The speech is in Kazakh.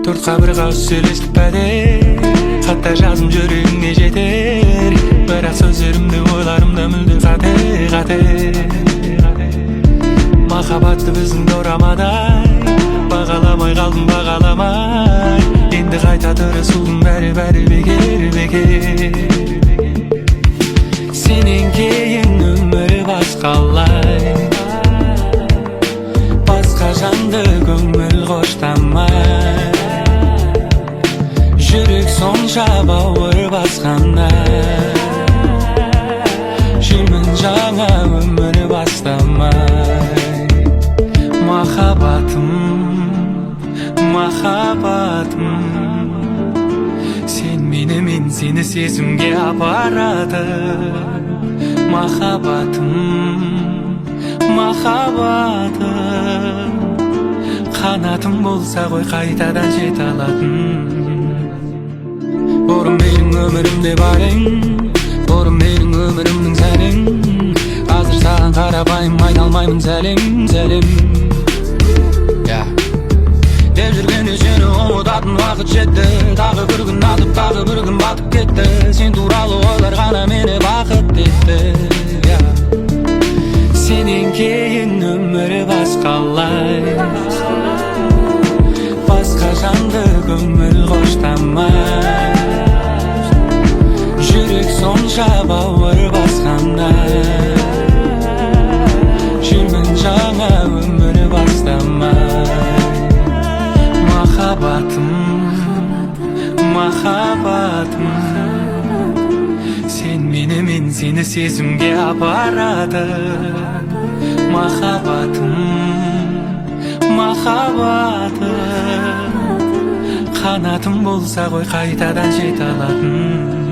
Төрт bir қауыз сөйлестік пәдер, хатта жазым жүрегіңе жетер. Бірақ сөздерімді ойларымда мүлде қате. Махаббатты біздің дорамадай, бағаламай қалдым бағаламай. Енді қайта тырысудың бәрі бекер. Сенен кейін өмір басқалай, басқа жанды көңіл қоштамай. Жүрек сонша бауыр басқандай, жүрмін жаңа өмір бастамай. Махаббатым, сен мені, мен сені сезімге апарады. Махаббатым, қанатым болса ғой қайтадан жете алатын. Бұрын менің өмірімде бар ең, бұрын менің өмірімнің сәнің. Қазір саған қарапайым айта алмаймын сәлем. Деп жүргенде сені ұмытатын уақыт жетті. Тағы бір күн атып, тағы бір күн батып кетті. Сен туралы ойлар ғана мені бақыт етті. Сенен кейін өмір басқалай, басқа жанды көңіл қоштамай. Жүрек сонша бауыр басқандай, жүрмін жаңа өмір бастамай. Махаббатым, сен мені, мен сені сезімге апарады. Махаббатым, қанатым болса ғой қайтадан жете алатын.